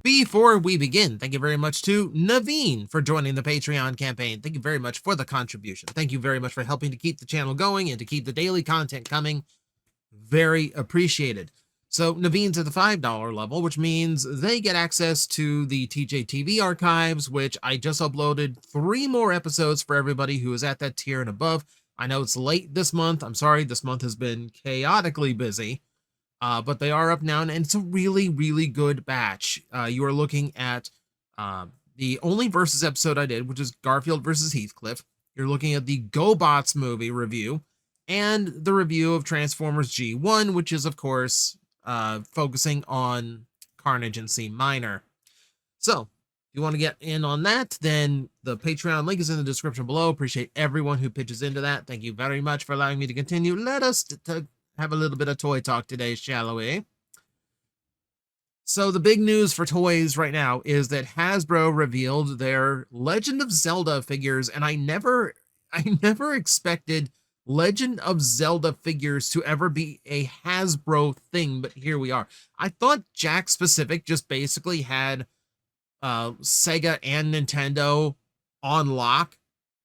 Before we begin, thank you very much to Naveen for joining the Patreon campaign. Thank you very much for the contribution. Thank you very much for helping to keep the channel going and to keep the daily content coming. Very appreciated. So Naveen's at the $5 level, which means they get access to the TJ TV archives, which I just uploaded 3 more episodes for everybody who is at that tier and above. I know it's late this month. I'm sorry, this month has been chaotically busy. But they are up now, and it's a really, really good batch. You are looking at the only versus episode I did, which is Garfield versus Heathcliff. You're looking at the GoBots movie review, and the review of Transformers G1, which is, of course, focusing on Carnage and C Minor. So, if you want to get in on that, then the Patreon link is in the description below. Appreciate everyone who pitches into that. Thank you very much for allowing me to continue. Let us have a little bit of toy talk today, shall we? So the big news for toys right now is that Hasbro revealed their Legend of Zelda figures, and I never expected Legend of Zelda figures to ever be a Hasbro thing, but here we are. I thought Jakks Pacific just basically had Sega and Nintendo on lock,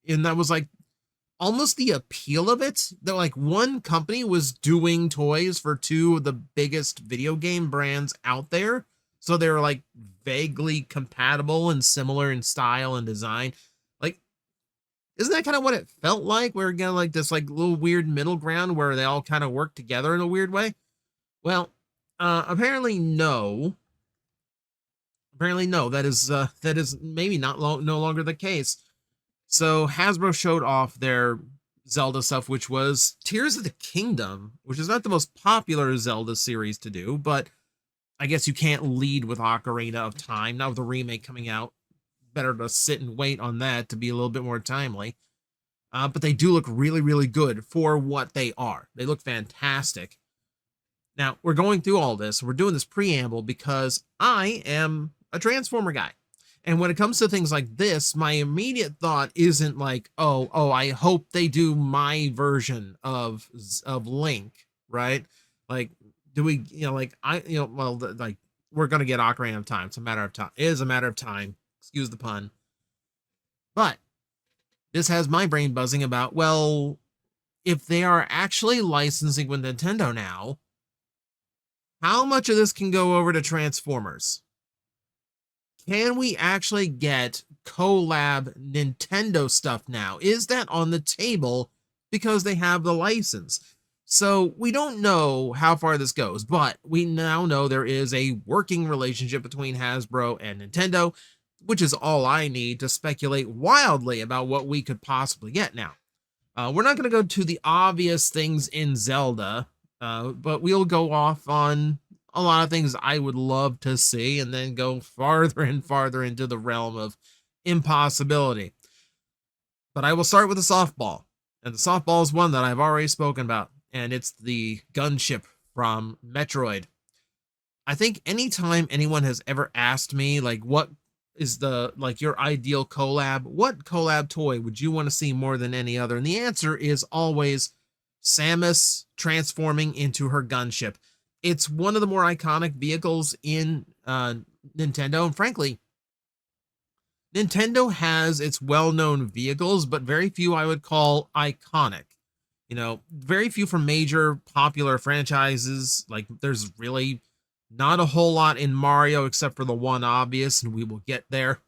and that was like almost the appeal of it, that like one company was doing toys for 2 of the biggest video game brands out there, so they were like vaguely compatible and similar in style and design. Like, isn't that kind of what it felt like? We were getting like this like little weird middle ground where they all kind of work together in a weird way. Well, apparently no. Apparently no. That is maybe no longer the case. So Hasbro showed off their Zelda stuff, which was Tears of the Kingdom, which is not the most popular Zelda series to do, but I guess you can't lead with Ocarina of Time. Now with the remake coming out, better to sit and wait on that to be a little bit more timely. But they do look really, really good for what they are. They look fantastic. Now, we're going through all this. We're doing this preamble because I am a Transformer guy. And when it comes to things like this, my immediate thought isn't like, oh, I hope they do my version of Link, right? Like, do we, like, like, we're going to get Ocarina of Time. It's a matter of time. It is a matter of time. Excuse the pun. But this has my brain buzzing about, well, if they are actually licensing with Nintendo now, how much of this can go over to Transformers? Can we actually get collab Nintendo stuff now? Is that on the table because they have the license? So we don't know how far this goes, but we now know there is a working relationship between Hasbro and Nintendo, which is all I need to speculate wildly about what we could possibly get now. We're not going to go to the obvious things in Zelda, but we'll go off on a lot of things I would love to see, and then go farther and farther into the realm of impossibility. But I will start with a softball, and the softball is one that I've already spoken about, and it's the gunship from Metroid. I think anytime anyone has ever asked me, like, what is the, like, your ideal collab, what collab toy would you want to see more than any other? And the answer is always Samus transforming into her gunship. It's one of the more iconic vehicles in Nintendo. And frankly, Nintendo has its well-known vehicles, but very few I would call iconic. Very few from major popular franchises. Like, there's really not a whole lot in Mario except for the one obvious, and we will get there.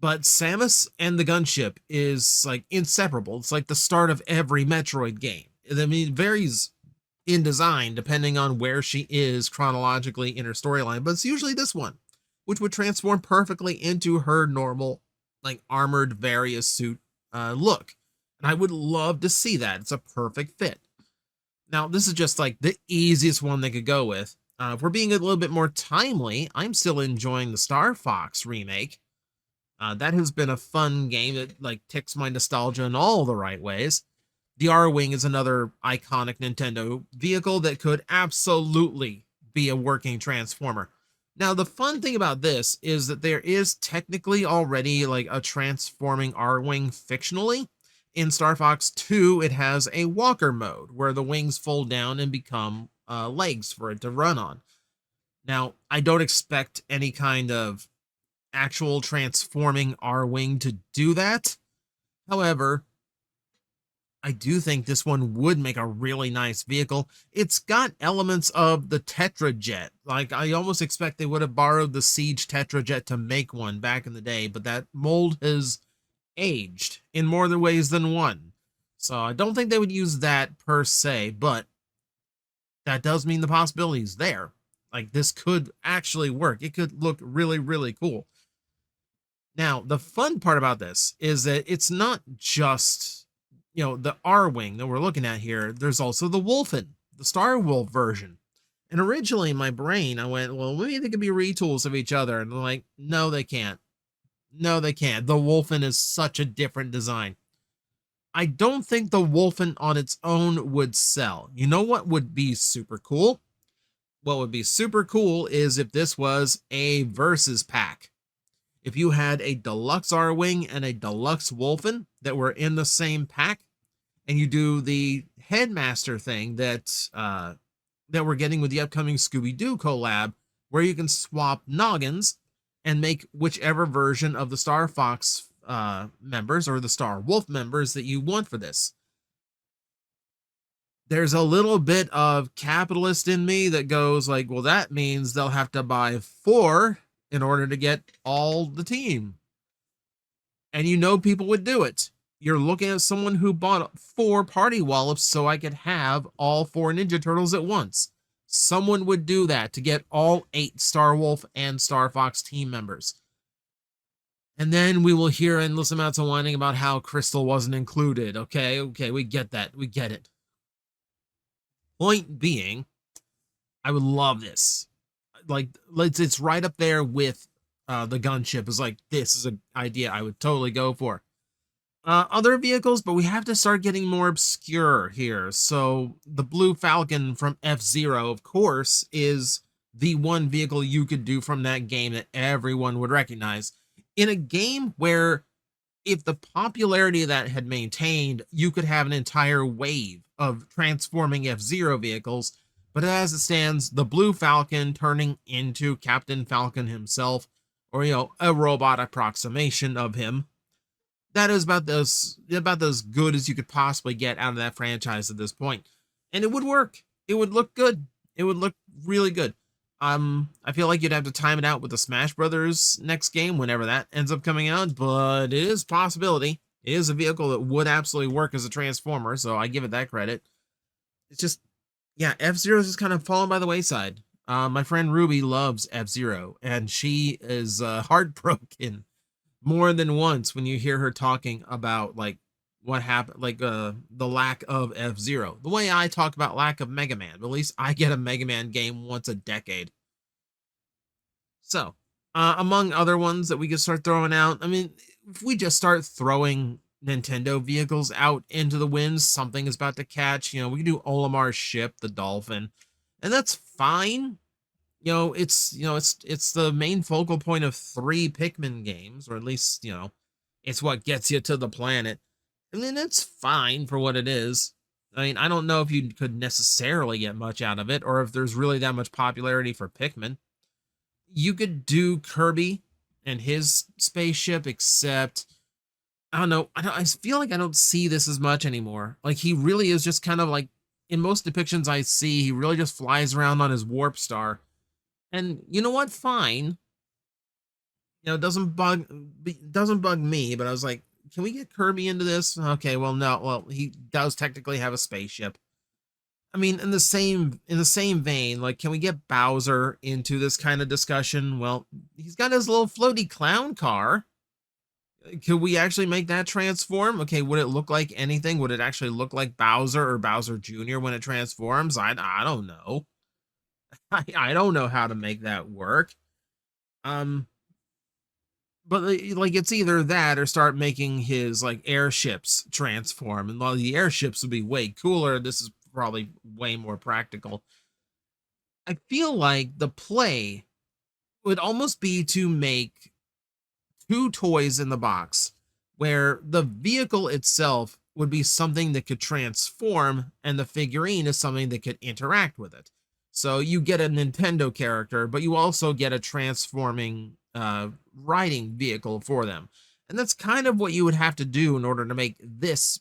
But Samus and the gunship is like inseparable. It's like the start of every Metroid game. I mean, it varies in design depending on where she is chronologically in her storyline, but it's usually this one, which would transform perfectly into her normal, like, armored various suit look. And I would love to see that. It's a perfect fit. Now, this is just like the easiest one they could go with. If we're being a little bit more timely, I'm still enjoying the Star Fox remake. That has been a fun game that like ticks my nostalgia in all the right ways. The R-Wing is another iconic Nintendo vehicle that could absolutely be a working Transformer. Now, the fun thing about this is that there is technically already like a transforming R-Wing fictionally. In Star Fox 2, it has a walker mode where the wings fold down and become legs for it to run on. Now, I don't expect any kind of actual transforming R-Wing to do that. However, I do think this one would make a really nice vehicle. It's got elements of the Tetrajet. Like, I almost expect they would have borrowed the Siege Tetrajet to make one back in the day, but that mold has aged in more than ways than one. So I don't think they would use that per se, but that does mean the possibility is there. Like, this could actually work. It could look really, really cool. Now, the fun part about this is that it's not just, the R-Wing that we're looking at here. There's also the Wolfen, the Star Wolf version. And originally in my brain, I went, well, maybe they could be retools of each other. And I'm like, no, they can't. No, they can't. The Wolfen is such a different design. I don't think the Wolfen on its own would sell. You know what would be super cool? What would be super cool is if this was a versus pack. If you had a deluxe R-Wing and a deluxe Wolfen that were in the same pack, and you do the Headmaster thing that we're getting with the upcoming Scooby-Doo collab, where you can swap noggins and make whichever version of the Star Fox members or the Star Wolf members that you want for this. There's a little bit of capitalist in me that goes like, well, that means they'll have to buy 4 in order to get all the team. And people would do it. You're looking at someone who bought 4 party wallops so I could have all 4 Ninja Turtles at once. Someone would do that to get all 8 Star Wolf and Star Fox team members. And then we will hear endless amounts of whining about how Crystal wasn't included. Okay, we get that. We get it. Point being, I would love this. Like, it's right up there with the gunship. It's like, this is an idea I would totally go for. Other vehicles, but we have to start getting more obscure here. So the Blue Falcon from F-Zero, of course, is the one vehicle you could do from that game that everyone would recognize. In a game where, if the popularity of that had maintained, you could have an entire wave of transforming F-Zero vehicles. But as it stands, the Blue Falcon turning into Captain Falcon himself, or, a robot approximation of him, that is about as good as you could possibly get out of that franchise at this point. And it would work. It would look good. It would look really good. I feel like you'd have to time it out with the Smash Brothers next game, whenever that ends up coming out, but it is a possibility. It is a vehicle that would absolutely work as a transformer, so I give it that credit. It's just, yeah, F-Zero's just kind of fallen by the wayside. My friend Ruby loves F-Zero, and she is heartbroken more than once when you hear her talking about, like, what happened, like the lack of F-Zero. The way I talk about lack of Mega Man, but at least I get a Mega Man game once a decade. So, among other ones that we could start throwing out, I mean, if we just start throwing Nintendo vehicles out into the wind, something is about to catch. We can do Olimar's ship, the Dolphin, and that's fine. It's the main focal point of 3 Pikmin games, or at least, it's what gets you to the planet. And then it's fine for what it is. I mean, I don't know if you could necessarily get much out of it, or if there's really that much popularity for Pikmin. You could do Kirby and his spaceship, except, I don't know, I feel like I don't see this as much anymore. Like, he really is just kind of like, in most depictions I see, he really just flies around on his warp star. And you know what? Fine. It doesn't bug me, but I was like, can we get Kirby into this? Okay, well, no. Well, he does technically have a spaceship. I mean, in the same vein, like, can we get Bowser into this kind of discussion? Well, he's got his little floaty clown car. Could we actually make that transform? Okay, would it look like anything? Would it actually look like Bowser or Bowser Jr. when it transforms? I don't know. I don't know how to make that work. But like, it's either that or start making his, like, airships transform. And while the airships would be way cooler, this is probably way more practical. I feel like the play would almost be to make 2 toys in the box, where the vehicle itself would be something that could transform and the figurine is something that could interact with it. So you get a Nintendo character, but you also get a transforming riding vehicle for them. And that's kind of what you would have to do in order to make this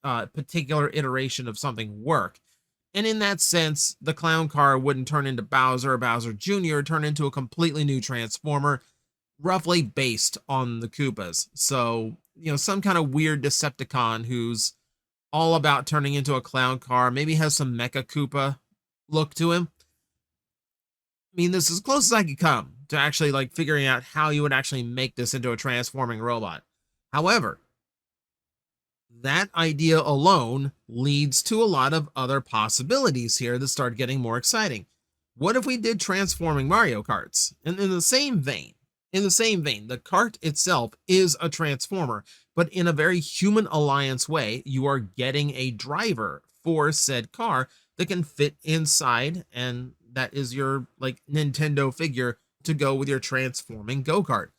particular iteration of something work. And in that sense, the clown car wouldn't turn into Bowser or Bowser Jr., turn into a completely new Transformer, roughly based on the Koopas. So, some kind of weird Decepticon who's all about turning into a clown car, maybe has some Mecha Koopa look to him. I mean, this is as close as I could come to actually like figuring out how you would actually make this into a transforming robot. However, that idea alone leads to a lot of other possibilities here that start getting more exciting. What if we did transforming Mario Karts? And in the same vein, the kart itself is a transformer, but in a very human alliance way, you are getting a driver for said car that can fit inside, and that is your like Nintendo figure to go with your transforming go-kart.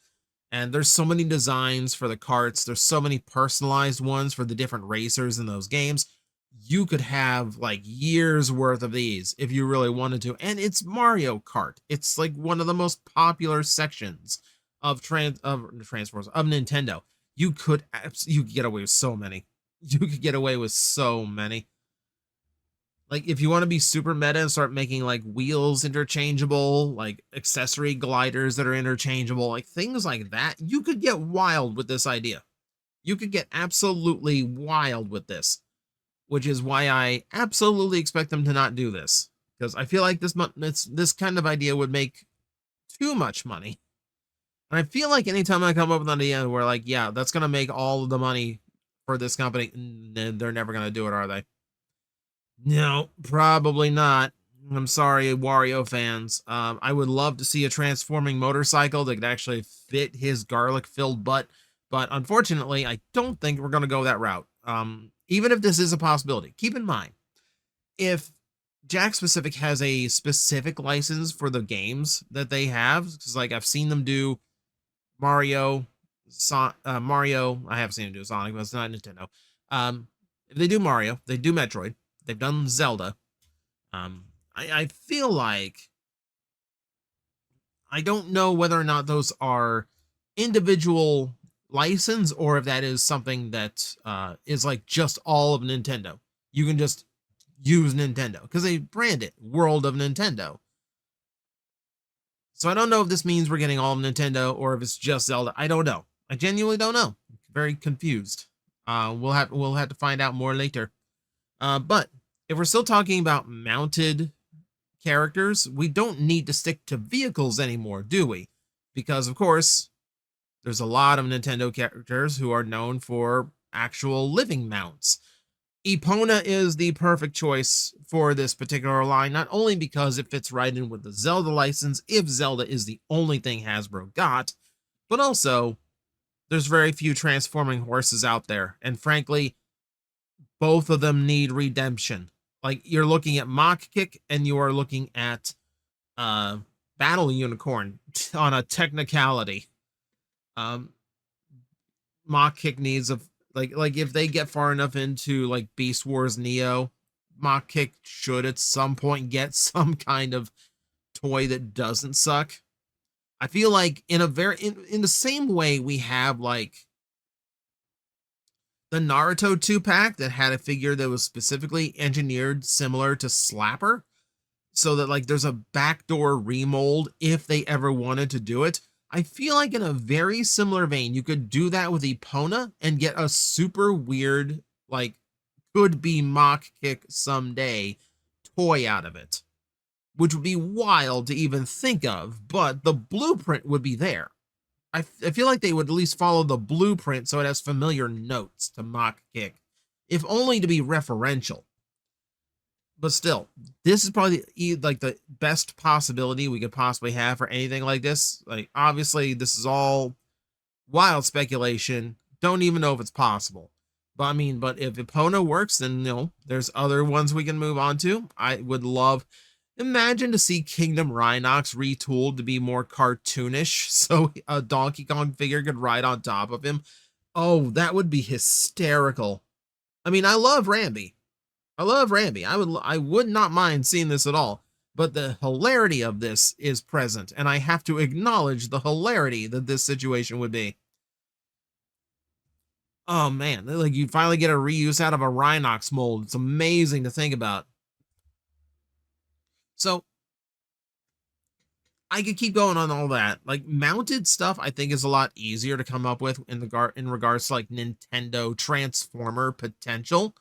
And there's so many designs for the carts. There's so many personalized ones for the different racers in those games. You could have like years worth of these if you really wanted to. And it's Mario Kart. It's like one of the most popular sections of Transformers of Nintendo. You could get away with so many. You could get away with so many. Like, if you want to be super meta and start making like wheels interchangeable, like accessory gliders that are interchangeable, like things like that, you could get wild with this idea. You could get absolutely wild with this, which is why I absolutely expect them to not do this, because I feel like this kind of idea would make too much money. And I feel like anytime I come up with an idea where like, yeah, that's going to make all of the money for this company, they're never going to do it, are they? No, probably not. I'm sorry, Wario fans. I would love to see a transforming motorcycle that could actually fit his garlic-filled butt, but unfortunately, I don't think we're going to go that route. Even if this is a possibility, keep in mind, if Jakks Pacific has a specific license for the games that they have, because like I've seen them do Mario, Mario. I have seen them do Sonic, but it's not Nintendo. If they do Mario, they do Metroid. They've done Zelda. I feel like I don't know whether or not those are individual license or if that is something that is like just all of Nintendo. You can just use Nintendo because they brand it World of Nintendo. So I don't know if this means we're getting all of Nintendo or if it's just Zelda. I don't know. I genuinely don't know. I'm very confused. We'll have to find out more later. But if we're still talking about mounted characters, we don't need to stick to vehicles anymore, do we? Because, of course, there's a lot of Nintendo characters who are known for actual living mounts. Epona is the perfect choice for this particular line, not only because it fits right in with the Zelda license, if Zelda is the only thing Hasbro got, but also there's very few transforming horses out there, and frankly, both of them need redemption. Like, you're looking at Mach Kick and you are looking at Battle Unicorn on a technicality. Mach Kick needs a like if they get far enough into like Beast Wars Neo, Mach Kick should at some point get some kind of toy that doesn't suck. I feel like in the same way we have like the Naruto 2-pack that had a figure that was specifically engineered similar to Slapper, so that like there's a backdoor remold if they ever wanted to do it. I feel like in a very similar vein, you could do that with Epona and get a super weird, like, could be Mach Kick someday toy out of it, which would be wild to even think of, but the blueprint would be there. I feel like they would at least follow the blueprint so it has familiar notes to Mach Kick, if only to be referential. But still, this is probably like the best possibility we could possibly have for anything like this. Like, obviously, this is all wild speculation. Don't even know if it's possible. But I mean, but if Epona works, then there's other ones we can move on to. I would love, imagine to see Kingdom Rhinox retooled to be more cartoonish, so a Donkey Kong figure could ride on top of him. Oh, that would be hysterical. I mean, I love Rambi. I would not mind seeing this at all. but the hilarity of this is present, and I have to acknowledge the hilarity that this situation would be. Oh man, like you finally get a reuse out of a Rhinox mold. It's amazing to think about. So I could keep going on all that. Like mounted stuff, I think is a lot easier to come up with in regards to like Nintendo Transformer potential.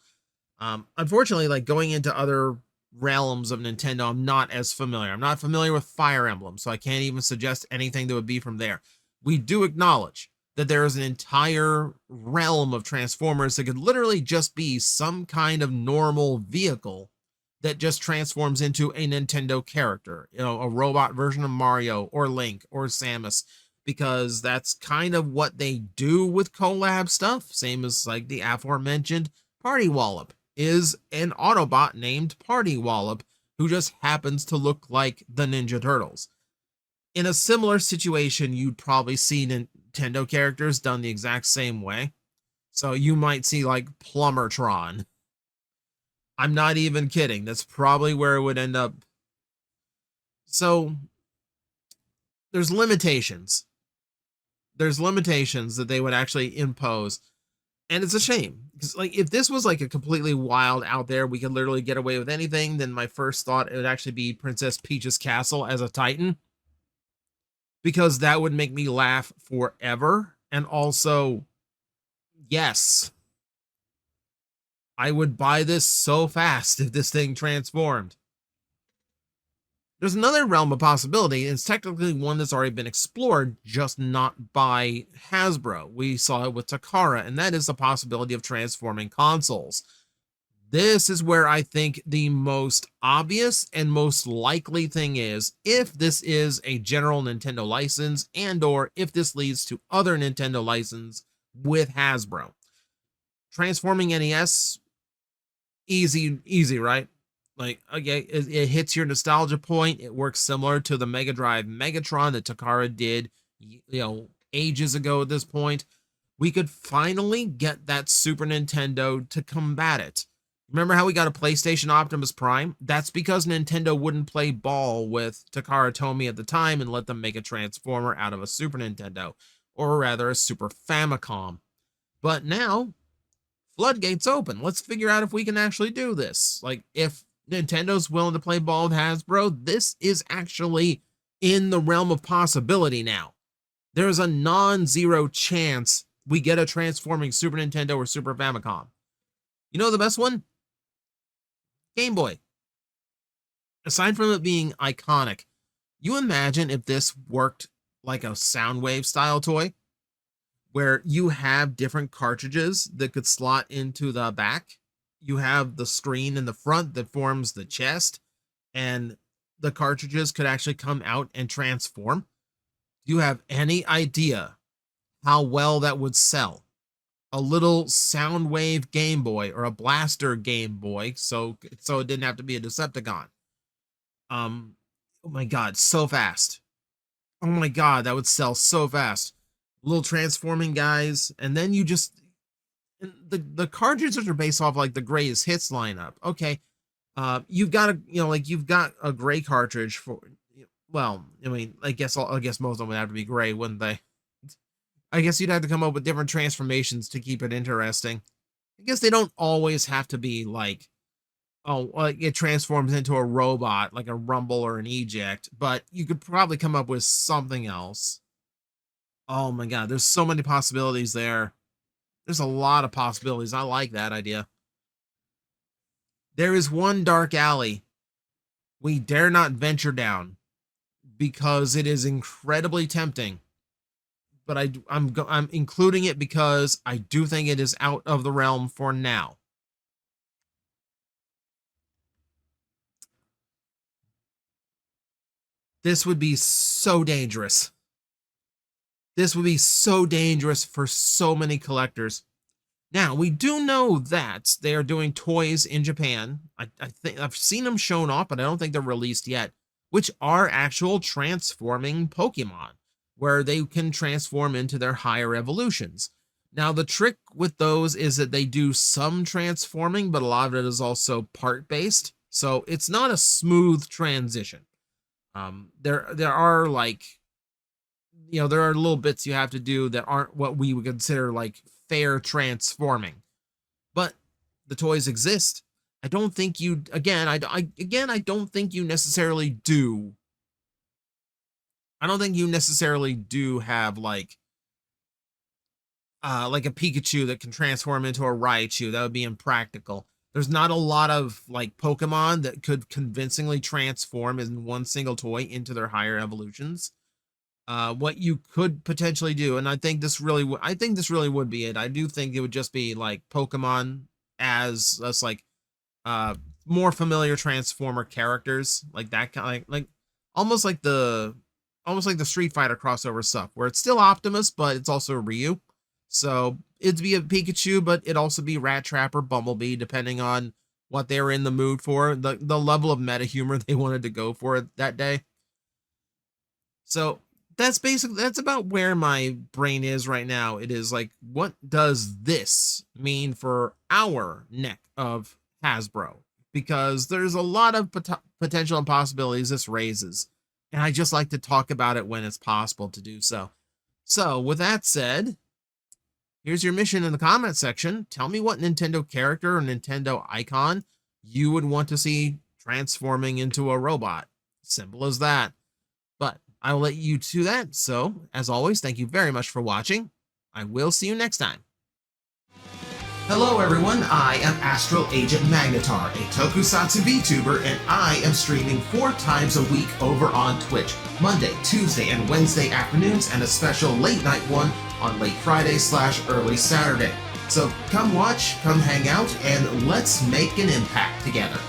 Unfortunately, like going into other realms of Nintendo, I'm not as familiar. I'm not familiar with Fire Emblem, so I can't even suggest anything that would be from there. We do acknowledge that there is an entire realm of Transformers that could literally just be some kind of normal vehicle that just transforms into a Nintendo character, you know, a robot version of Mario or Link or Samus, because that's kind of what they do with collab stuff. Same as like the aforementioned Party Wallop is an Autobot named Party Wallop who just happens to look like the Ninja Turtles. In a similar situation, you'd probably see Nintendo characters done the exact same way. So you might see like Plumbertron. I'm not even kidding. That's probably where it would end up. So there's limitations. There's limitations that they would actually impose. And it's a shame. Because like if this was like a completely wild out there, we could literally get away with anything, then my first thought it would actually be Princess Peach's castle as a Titan. Because that would make me laugh forever. And also, yes, I would buy this so fast if this thing transformed. There's another realm of possibility, and it's technically one that's already been explored, just not by Hasbro. We saw it with Takara, and that is the possibility of transforming consoles. This is where I think the most obvious and most likely thing is, if this is a general Nintendo license and or if this leads to other Nintendo license with Hasbro. Transforming NES, easy, right? Like, okay, it hits your nostalgia point. It works similar to the Mega Drive Megatron that Takara did, you know, ages ago at this point. We could finally get that Super Nintendo to combat it. Remember how we got a PlayStation Optimus Prime? That's because Nintendo wouldn't play ball with Takara Tomy at the time and let them make a Transformer out of a Super Nintendo, or rather a Super Famicom. But now, floodgates open. Let's figure out if we can actually do this. Like, if Nintendo's willing to play ball with Hasbro, this is actually in the realm of possibility now. There's a non-zero chance we get a transforming Super Nintendo or Super Famicom. You know the best one? Game Boy. Aside from it being iconic, you imagine if this worked like a Soundwave style toy, where you have different cartridges that could slot into the back. You have the screen in the front that forms the chest, and the cartridges could actually come out and transform. Do you have any idea how well that would sell? A little Soundwave Game Boy or a Blaster Game Boy, so it didn't have to be a Decepticon. Oh my god, so fast. Oh my god, that would sell so fast. Little transforming guys, and then you just the cartridges are based off like the greatest hits lineup. Okay, you've got you've got a gray cartridge for, well, I mean, I guess most of them would have to be gray, wouldn't they? I guess you'd have to come up with different transformations to keep it interesting. I guess they don't always have to be like, oh, like it transforms into a robot, like a Rumble or an Eject, but you could probably come up with something else. Oh my god, there's so many possibilities there. There's a lot of possibilities. I like that idea. There is one dark alley we dare not venture down because it is incredibly tempting. But I'm including it because I do think it is out of the realm for now. This would be so dangerous. This would be so dangerous for so many collectors. Now, we do know that they are doing toys in Japan. I think I've seen them shown off, but I don't think they're released yet, which are actual transforming Pokemon, where they can transform into their higher evolutions. Now, the trick with those is that they do some transforming, but a lot of it is also part-based. So it's not a smooth transition. There are like, there are little bits you have to do that aren't what we would consider like fair transforming, but the toys exist. I don't think you, again, I don't think you necessarily do. I don't think you necessarily do have like a Pikachu that can transform into a Raichu. That would be impractical. There's not a lot of like Pokemon that could convincingly transform in one single toy into their higher evolutions. What you could potentially do, and I think this really would be it. I do think it would just be like Pokemon as us, like more familiar Transformer characters, like that kind of like almost like the Street Fighter crossover stuff, where it's still Optimus, but it's also Ryu. So it'd be a Pikachu, but it'd also be Rat Trap or Bumblebee, depending on what they were in the mood for, the level of meta humor they wanted to go for that day. So that's about where my brain is right now. It is like, what does this mean for our neck of Hasbro? Because there's a lot of potential and possibilities this raises, and I just like to talk about it when it's possible to do so. So with that said, here's your mission in the comment section. Tell me what Nintendo character or Nintendo icon you would want to see transforming into a robot. Simple as that. But I will let you do that. So, as always, thank you very much for watching. I will see you next time. Hello everyone, I am Astral Agent Magnetar, a Tokusatsu VTuber, and I am streaming 4 times a week over on Twitch, Monday, Tuesday, and Wednesday afternoons, and a special late night one on late Friday/early Saturday. So come watch, come hang out, and let's make an impact together.